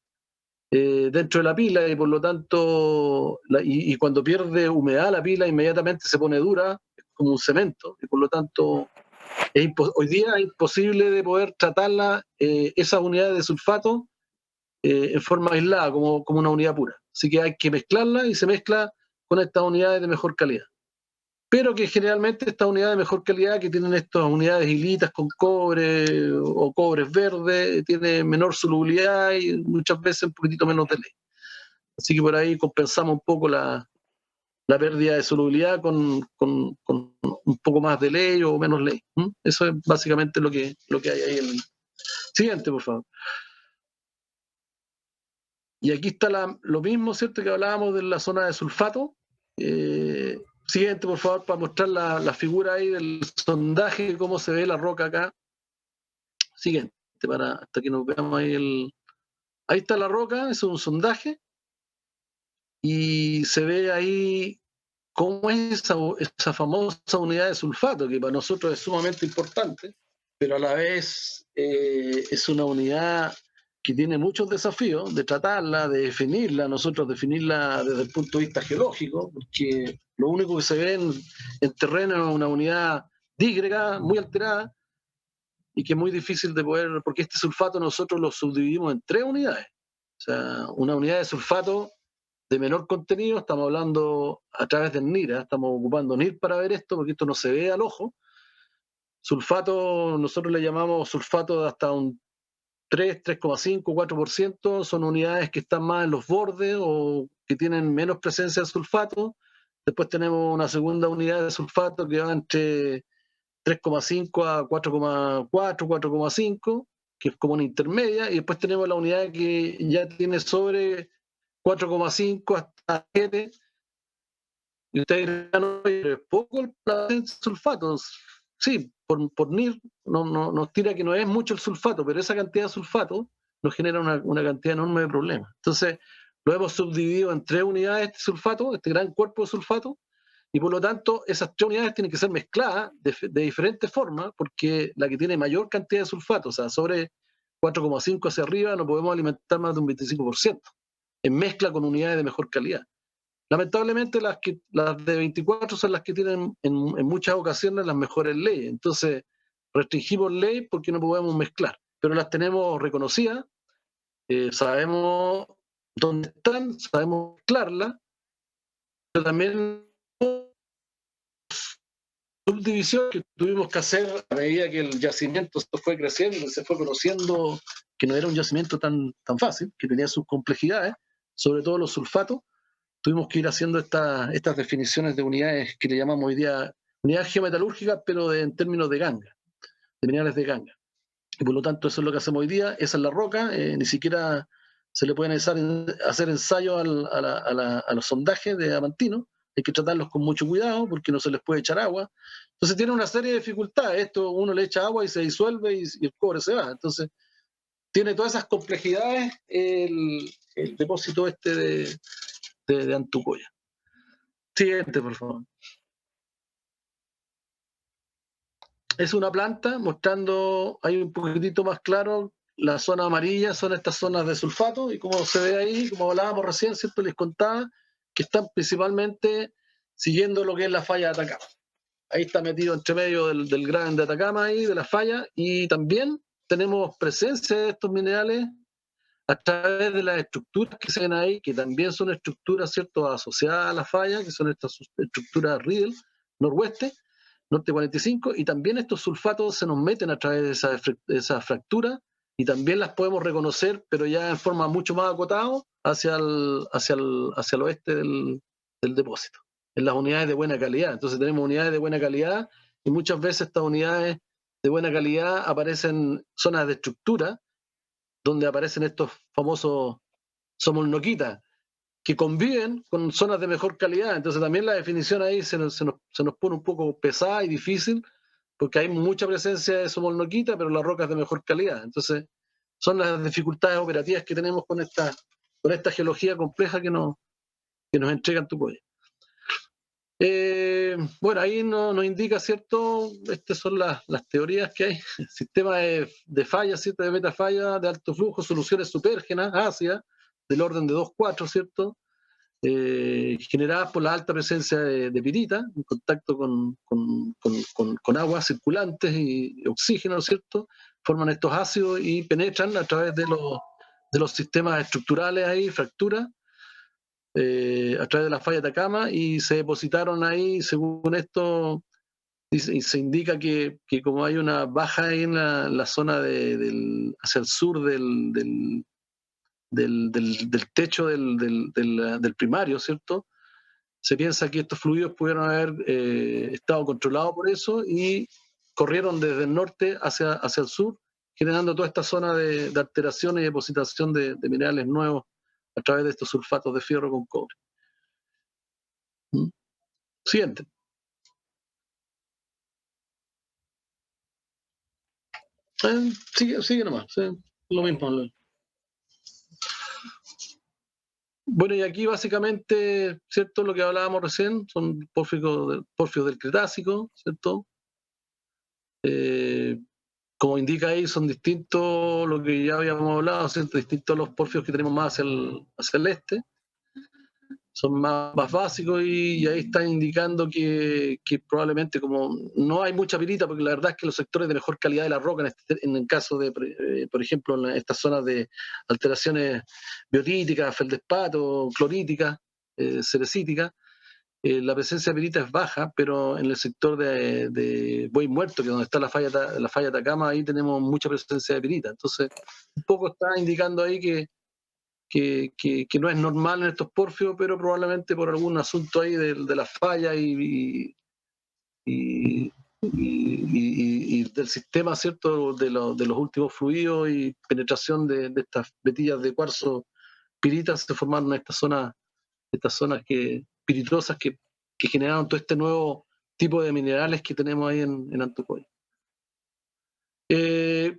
dentro de la pila, y por lo tanto, y cuando pierde humedad la pila inmediatamente se pone dura, como un cemento, y por lo tanto hoy día es imposible de poder tratarla, esas unidades de sulfato, en forma aislada, como una unidad pura. Así que hay que mezclarla, y se mezcla con estas unidades de mejor calidad. Pero que generalmente estas unidades de mejor calidad, que tienen estas unidades hilitas con cobre o cobres verdes, tienen menor solubilidad y muchas veces un poquitito menos de ley. Así que por ahí compensamos un poco la pérdida de solubilidad con un poco más de ley o menos ley. Eso es básicamente lo que hay ahí. Siguiente, por favor. Y aquí está lo mismo, ¿cierto? Que hablábamos de la zona de sulfato. Siguiente, por favor, para mostrar la figura ahí del sondaje, cómo se ve la roca acá. Siguiente, hasta que nos veamos ahí. Ahí está la roca, es un sondaje, y se ve ahí cómo es esa famosa unidad de sulfato, que para nosotros es sumamente importante, pero a la vez es una unidad que tiene muchos desafíos de tratarla, de definirla, nosotros definirla desde el punto de vista geológico, porque lo único que se ve en terreno es una unidad dígrega, muy alterada, y que es muy difícil de poder, porque este sulfato nosotros lo subdividimos en 3 unidades. O sea, una unidad de sulfato de menor contenido, estamos hablando a través del NIR, estamos ocupando NIR para ver esto, porque esto no se ve al ojo. Sulfato, nosotros le llamamos sulfato de hasta un 3, 3,5, 4%, son unidades que están más en los bordes o que tienen menos presencia de sulfato. Después tenemos una segunda unidad de sulfato que va entre 3,5 a 4,4, 4,5, que es como una intermedia, y después tenemos la unidad que ya tiene sobre 4,5 hasta 7, y ustedes dirán, oye, es poco el sulfato. Sí, por NIR nos tira que no es mucho el sulfato, pero esa cantidad de sulfato nos genera una cantidad enorme de problemas. Entonces, lo hemos subdividido en 3 unidades de sulfato, este gran cuerpo de sulfato, y por lo tanto esas 3 unidades tienen que ser mezcladas de diferentes formas, porque la que tiene mayor cantidad de sulfato, o sea, sobre 4,5 hacia arriba, no podemos alimentar más de un 25%, en mezcla con unidades de mejor calidad. Lamentablemente las de 24 son las que tienen en muchas ocasiones las mezores leyes. Entonces, restringimos ley porque no podemos mezclar, pero las tenemos reconocidas, sabemos dónde están, sabemos mezclarlas, pero también subdivisión que tuvimos que hacer a medida que el yacimiento fue creciendo, se fue conociendo que no era un yacimiento tan fácil, que tenía sus complejidades, sobre todo los sulfatos. Tuvimos que ir haciendo estas definiciones de unidades que le llamamos hoy día unidades geometalúrgicas, pero en términos de ganga, de minerales de ganga. Y por lo tanto eso es lo que hacemos hoy día, esa es la roca, ni siquiera se le pueden hacer ensayos a los sondajes de amantino, hay que tratarlos con mucho cuidado porque no se les puede echar agua. Entonces tiene una serie de dificultades, esto uno le echa agua y se disuelve y el cobre se va. Entonces tiene todas esas complejidades el depósito de Antucoya. Siguiente, por favor. Es una planta mostrando, hay un poquitito más claro, la zona amarilla son estas zonas de sulfato y como se ve ahí, como hablábamos recién, ¿cierto? Les contaba que están principalmente siguiendo lo que es la falla de Atacama. Ahí está metido entre medio del Gran de Atacama, ahí, de la falla, y también tenemos presencia de estos minerales a través de las estructuras que se ven ahí, que también son estructuras, ¿cierto?, asociadas a la falla, que son estas estructuras Riedel, noroeste, norte 45, y también estos sulfatos se nos meten a través de esa fractura, y también las podemos reconocer, pero ya en forma mucho más acotada, hacia el oeste del depósito, en las unidades de buena calidad. Entonces tenemos unidades de buena calidad, y muchas veces estas unidades de buena calidad aparecen zonas de estructura, donde aparecen estos famosos somolnoquitas, que conviven con zonas de mejor calidad. Entonces también la definición ahí se nos pone un poco pesada y difícil, porque hay mucha presencia de somolnoquita, pero la roca es de mejor calidad. Entonces son las dificultades operativas que tenemos con esta geología compleja que nos entrega Antucoya. Bueno, ahí nos indica, ¿cierto? Estas son las teorías que hay. Sistema de fallas, ¿cierto? De metafalla, de alto flujo, soluciones supérgenas, ácidas, del orden de 2,4, ¿cierto? Generadas por la alta presencia de pirita, en contacto con aguas circulantes y oxígeno, ¿cierto? Forman estos ácidos y penetran a través de los sistemas estructurales ahí, fracturas, a través de la falla de Atacama, y se depositaron ahí, según esto, y se indica que como hay una baja ahí en la zona hacia el sur del techo del primario, ¿cierto? Se piensa que estos fluidos pudieron haber estado controlados por eso y corrieron desde el norte hacia el sur, generando toda esta zona de alteración y depositación de minerales nuevos a través de estos sulfatos de fierro con cobre. Siguiente. Sigue nomás, lo mismo. Bueno, y aquí básicamente, ¿cierto? Lo que hablábamos recién son porfios del Cretácico, ¿cierto? Como indica ahí, son distintos, lo que ya habíamos hablado, ¿cierto? Distintos a los porfios que tenemos más hacia el este. Son más básicos y ahí está indicando que probablemente, como no hay mucha pirita, porque la verdad es que los sectores de mejor calidad de la roca, en el caso de, por ejemplo, en estas zonas de alteraciones biotíticas, feldespato, cloríticas, cerecíticas, la presencia de pirita es baja, pero en el sector de Buey Muerto, que es donde está la falla de Atacama, ahí tenemos mucha presencia de pirita. Entonces, un poco está indicando ahí que no es normal en estos porfios, pero probablemente por algún asunto ahí de la falla y del sistema, ¿cierto?, de los últimos fluidos y penetración de estas vetillas de cuarzo piritas, se formaron estas zonas piritosas que generaron todo este nuevo tipo de minerales que tenemos ahí en Antucoya.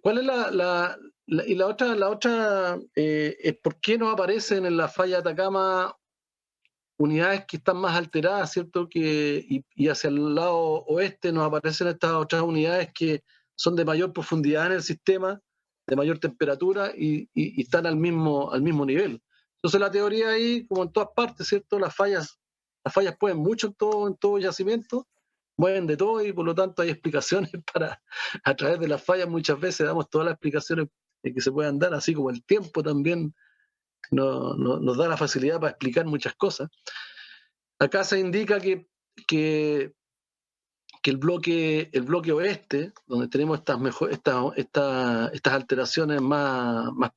¿Cuál es la otra es por qué no aparecen en la falla de Atacama unidades que están más alteradas, ¿cierto? Y hacia el lado oeste nos aparecen estas otras unidades que son de mayor profundidad en el sistema, de mayor temperatura y están al mismo nivel. Entonces la teoría ahí, como en todas partes, ¿cierto? Las fallas pueden mucho en todo yacimiento, mueven de todo y por lo tanto hay explicaciones a través de las fallas muchas veces damos todas las explicaciones que se puedan dar, así como el tiempo también nos da la facilidad para explicar muchas cosas. Acá se indica que que el bloque oeste, donde tenemos estas alteraciones más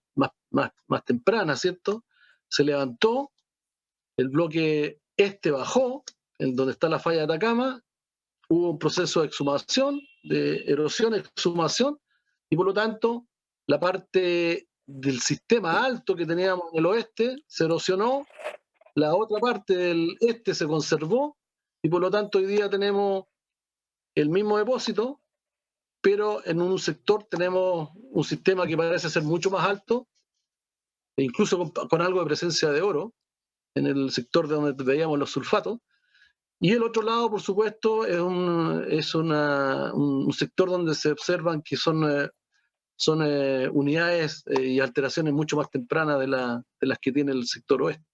tempranas, ¿cierto? Se levantó, el bloque este bajó, en donde está la falla de Atacama, hubo un proceso de exhumación, de erosión, exhumación, y por lo tanto la parte del sistema alto que teníamos en el oeste se erosionó, la otra parte del este se conservó, y por lo tanto hoy día tenemos el mismo depósito, pero en un sector tenemos un sistema que parece ser mucho más alto, e incluso con algo de presencia de oro, en el sector de donde veíamos los sulfatos. Y el otro lado, por supuesto, es un sector donde se observan que son unidades y alteraciones mucho más tempranas de las que tiene el sector oeste.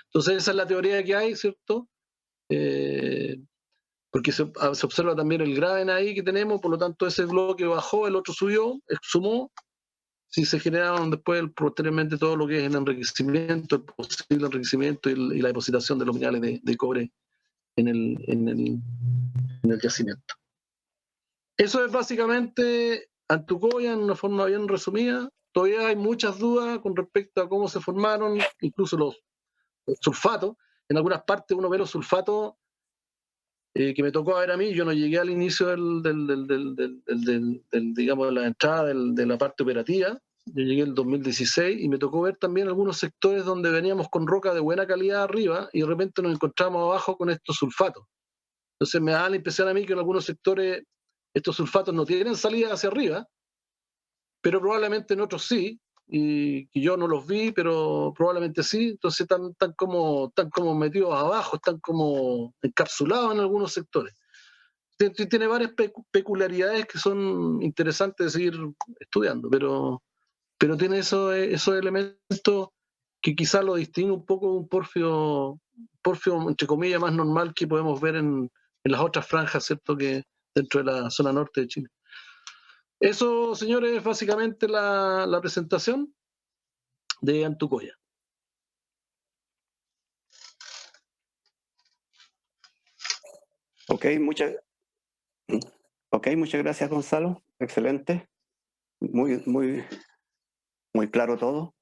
Entonces esa es la teoría que hay, ¿cierto? Porque se observa también el graben ahí que tenemos, por lo tanto ese bloque bajó, el otro subió, exhumó, si se generaron después posteriormente todo lo que es el enriquecimiento, el posible enriquecimiento y la depositación de los minerales de cobre en el yacimiento. Eso es básicamente Antucoya en una forma bien resumida. Todavía hay muchas dudas con respecto a cómo se formaron, incluso los sulfatos. En algunas partes uno ve los sulfatos que me tocó ver a mí. Yo no llegué al inicio digamos, de la entrada de la parte operativa. Yo llegué en el 2016 y me tocó ver también algunos sectores donde veníamos con roca de buena calidad arriba y de repente nos encontramos abajo con estos sulfatos. Entonces me da la impresión a mí que en algunos sectores estos sulfatos no tienen salida hacia arriba, pero probablemente en otros sí, y yo no los vi, pero probablemente sí. Entonces están como metidos abajo, están como encapsulados en algunos sectores. Tiene varias peculiaridades que son interesantes de seguir estudiando, pero tiene esos elementos que quizás lo distinguen un poco de un porfio, entre comillas, más normal que podemos ver en las otras franjas, ¿cierto?, que dentro de la zona norte de Chile. Eso, señores, es básicamente la presentación de Antucoya. Ok, muchas gracias, Gonzalo. Excelente. Muy claro todo.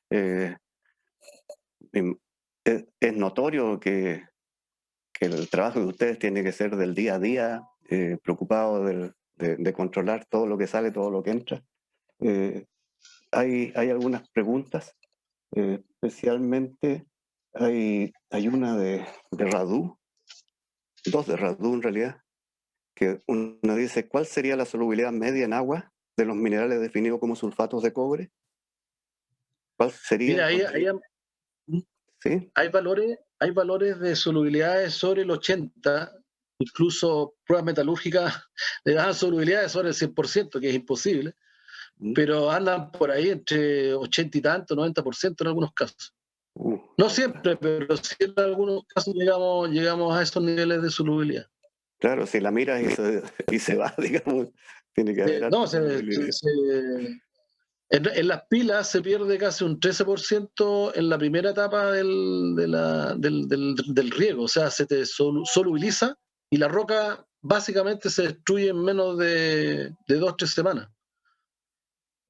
Es notorio que el trabajo de ustedes tiene que ser del día a día, preocupado de controlar todo lo que sale, todo lo que entra. Hay algunas preguntas, especialmente hay una de Radu, dos de Radu en realidad, que uno dice: ¿cuál sería la solubilidad media en agua de los minerales definidos como sulfatos de cobre? ¿Cuál sería? Mira, ¿Sí? hay valores de solubilidades sobre el 80, incluso pruebas metalúrgicas le dan solubilidades sobre el 100%, que es imposible, pero andan por ahí entre 80 y tanto, 90% en algunos casos. No siempre, pero sí en algunos casos llegamos a esos niveles de solubilidad. Claro, si la miras y se va, digamos, tiene que haber... En las pilas se pierde casi un 13% en la primera etapa del riego, o sea, se te solubiliza y la roca básicamente se destruye en menos de 2-3 semanas.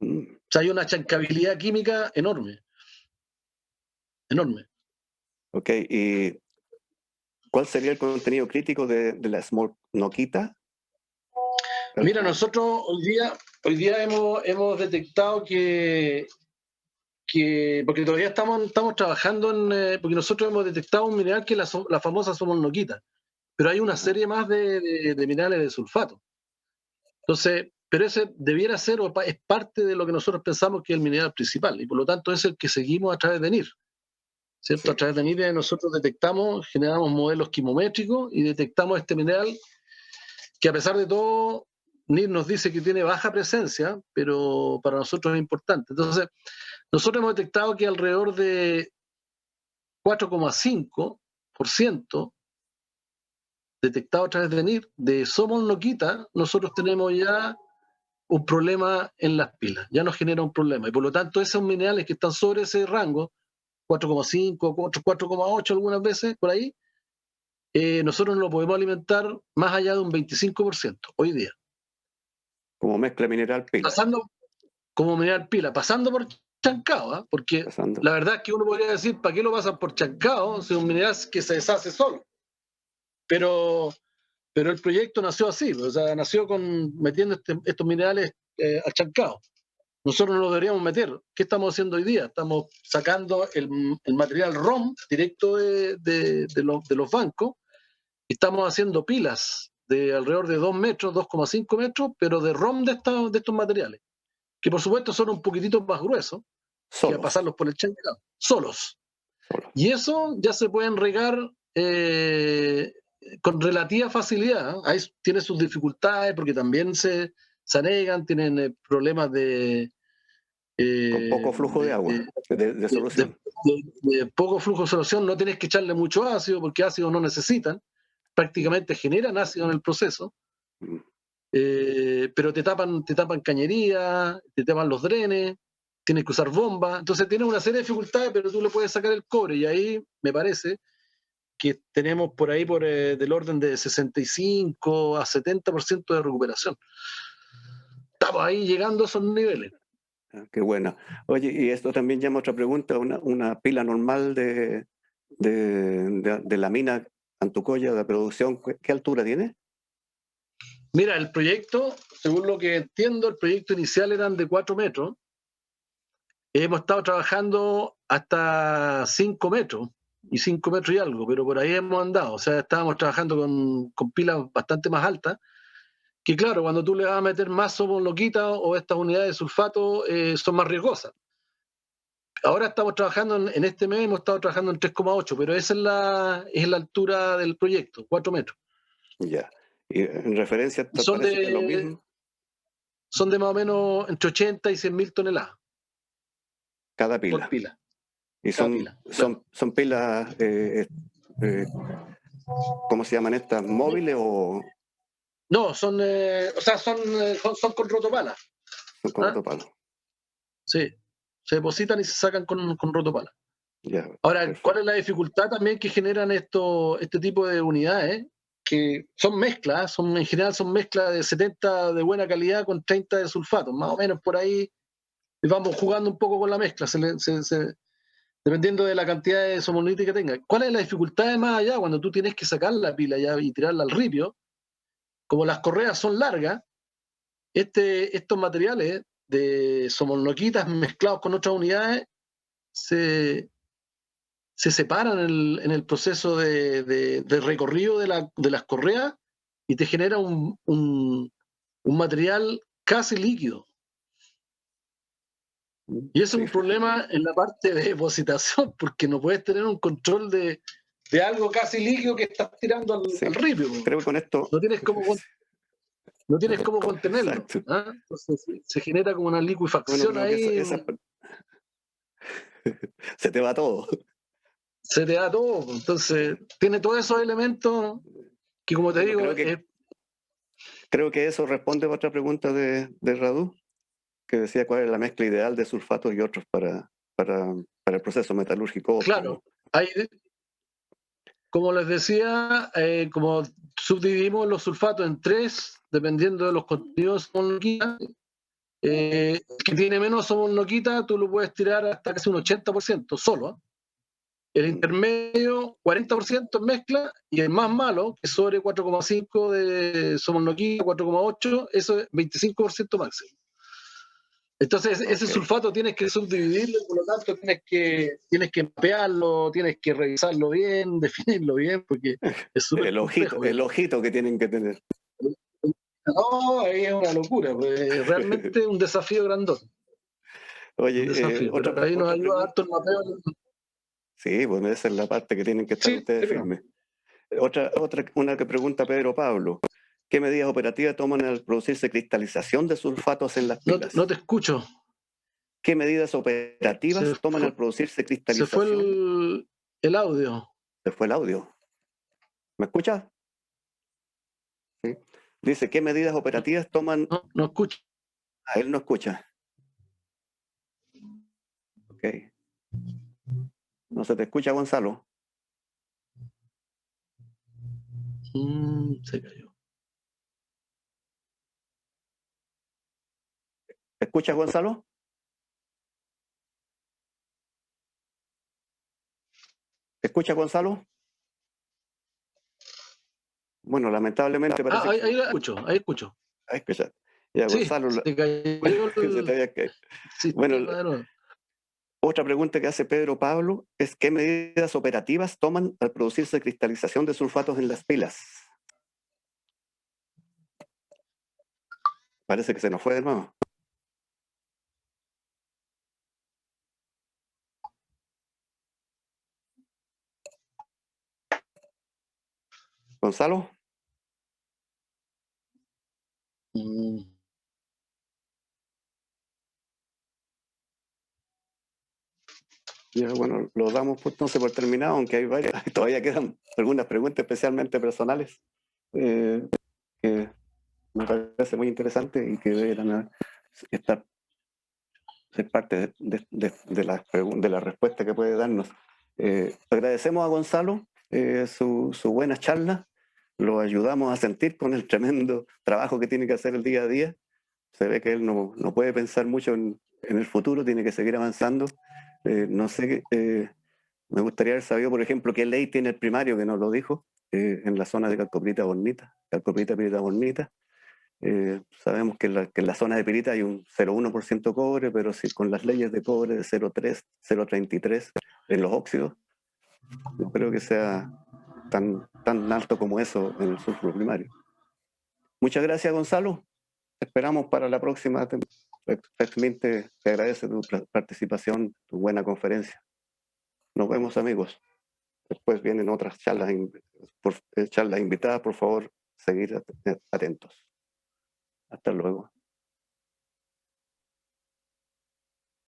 O sea, hay una chancabilidad química enorme. Enorme. Ok, ¿y cuál sería el contenido crítico de la Small Noquita? Mira, nosotros hoy día hemos detectado que porque todavía estamos trabajando porque nosotros hemos detectado un mineral que es la famosa somolnoquita, pero hay una serie más de minerales de sulfato. Entonces, pero ese debiera ser o es parte de lo que nosotros pensamos que es el mineral principal, y por lo tanto es el que seguimos a través de NIR. ¿Cierto? Sí. A través de NIR nosotros generamos modelos quimométricos y detectamos este mineral que, a pesar de todo, NIR nos dice que tiene baja presencia, pero para nosotros es importante. Entonces, nosotros hemos detectado que alrededor de 4,5% detectado a través de NIR de somolnoquita, nosotros tenemos ya un problema en las pilas, ya nos genera un problema. Y por lo tanto, esos minerales que están sobre ese rango, 4,5, 4,8 algunas veces, por ahí, nosotros no lo podemos alimentar más allá de un 25% hoy día. Como mezcla mineral pila. Pasando como mineral pila, pasando por chancado, ¿eh? Porque Pasando. la verdad es que uno podría decir, ¿para qué lo pasan por chancado? Si es un mineral que se deshace solo. Pero el proyecto nació así, o sea, nació metiendo estos minerales al chancado. Nosotros no lo deberíamos meter. ¿Qué estamos haciendo hoy día? Estamos sacando el material ROM directo de los bancos. Estamos haciendo pilas de alrededor de 2 metros, 2,5 metros, pero de ROM de estos materiales, que por supuesto son un poquitito más gruesos que Solos. pasarlos por el chancado, solos. Solos. Y eso ya se pueden regar con relativa facilidad. Ahí tiene sus dificultades porque también se anegan, tienen problemas Con poco flujo de agua, de solución. de poco flujo de solución. No tienes que echarle mucho ácido porque ácido no necesitan. Prácticamente generan ácido en el proceso. Pero te tapan cañería, te tapan los drenes, tienes que usar bombas. Entonces tienes una serie de dificultades, pero tú le puedes sacar el cobre. Y ahí me parece que tenemos por ahí del orden de 65 a 70% de recuperación. Estamos ahí llegando a esos niveles. Qué bueno. Oye, y esto también llama otra pregunta, una pila normal de la mina Antucoya de producción, ¿qué altura tiene? Mira, el proyecto, según lo que entiendo, el proyecto inicial eran de 4 metros. Hemos estado trabajando hasta 5 metros, y 5 metros y algo, pero por ahí hemos andado. O sea, estábamos trabajando con pilas bastante más altas, que claro, cuando tú le vas a meter más somoloquita o estas unidades de sulfato, son más riesgosas. Ahora estamos trabajando, en este mes hemos estado trabajando en 3,8, pero esa es la altura del proyecto, 4 metros. Ya. Y en referencia, ¿te Son parece que es lo de, mismo? son de más o menos entre 80 y 100.000 toneladas Cada por pila. pila. Y Cada pila, claro. son pilas, ¿cómo se llaman estas? ¿Móviles o No, son con rotopala. son con ¿Ah? rotopalo? Sí, se depositan y se sacan con rotopala. Ya, Ahora, ¿cuál perfecto. es la dificultad también que generan este tipo de unidades? Que son mezclas, en general son mezclas de 70 de buena calidad con 30 de sulfato, más o menos por ahí vamos jugando un poco con la mezcla, dependiendo de la cantidad de somonolite que tenga. ¿Cuál es la dificultad de más allá cuando tú tienes que sacar la pila ya y tirarla al ripio? Como las correas son largas, estos materiales de somolnoquitas mezclados con otras unidades se separan en el proceso de recorrido de las correas y te genera un material casi líquido. Y eso es Sí, un problema en la parte de depositación, porque no puedes tener un control de algo casi líquido que estás tirando sí. al ripio. Creo que con esto. No tienes cómo contenerlo. Exacto. ¿Ah? Entonces se genera como una Bueno, licuefacción creo que ahí, se te va todo. se te da todo. Entonces tiene todos esos elementos que, como te Bueno, digo, creo que eso responde a otra pregunta de Radu, que decía cuál es la mezcla ideal de sulfatos y otros para el proceso metalúrgico óptimo. claro, hay, como les decía, como subdividimos los sulfatos en 3, dependiendo de los contenidos de somolnoquita, que tiene menos somolnoquita, tú lo puedes tirar hasta casi un 80% solo. El intermedio, 40% en mezcla, y el más malo, que es sobre 4,5 de somolnoquita, 4,8, eso es 25% máximo. Entonces, ese Okay. sulfato tienes que subdividirlo, por lo tanto tienes que mapearlo, tienes que revisarlo bien, definirlo bien, porque es súper complejo. El ojito que tienen que tener. No, es una locura, pues, realmente un desafío grandote. Un Oye, desafío, pero ahí nos otra ayuda pregunta. harto el mapeo. Sí, bueno, esa es la parte que tienen que estar Sí, ustedes pero firmes. Una que pregunta Pedro Pablo. ¿Qué medidas operativas toman al producirse cristalización de sulfatos en las no pilas? te escucho. ¿Qué medidas Se operativas toman fue, al producirse se fue cristalización? el audio. Se fue el audio. ¿Me escuchas? Sí. Dice, ¿qué medidas operativas toman? No escucho. A él no escucha. Ok. No se te escucha, Gonzalo. Se cayó. ¿Me escuchas, Gonzalo? ¿Me escuchas, Gonzalo? Bueno, lamentablemente parece que... Ahí la escucho, ahí escucho. Ahí escuchas. Ya, Sí, Gonzalo, se cayó se te había caído. Bueno, sistema de nuevo. otra pregunta que hace Pedro Pablo es ¿qué medidas operativas toman al producirse cristalización de sulfatos en las pilas? Parece que se nos fue de nuevo. Gonzalo. Ya, bueno, lo damos entonces por terminado, aunque hay varias, todavía quedan algunas preguntas especialmente personales que me parece muy interesante y que deberían estar, ser parte de la respuesta que puede darnos. Agradecemos a Gonzalo su buena charla, lo ayudamos a sentir con el tremendo trabajo que tiene que hacer el día a día. Se ve que él no puede pensar mucho en el futuro, tiene que seguir avanzando. No sé, me gustaría haber sabido, por ejemplo, qué ley tiene el primario, que nos lo dijo, en la zona de Calcoprita, Pirita, Bornita. Sabemos que en la zona de Pirita hay un 0,1% cobre, pero si con las leyes de cobre de 0,3, 0,33 en los óxidos, no creo que sea tan alto como eso en el sulfuro primario. Muchas gracias, Gonzalo. Esperamos para la próxima. Te agradece tu participación, tu buena conferencia. Nos vemos, amigos. Después vienen otras charlas invitadas. Por favor, seguir atentos. Hasta luego.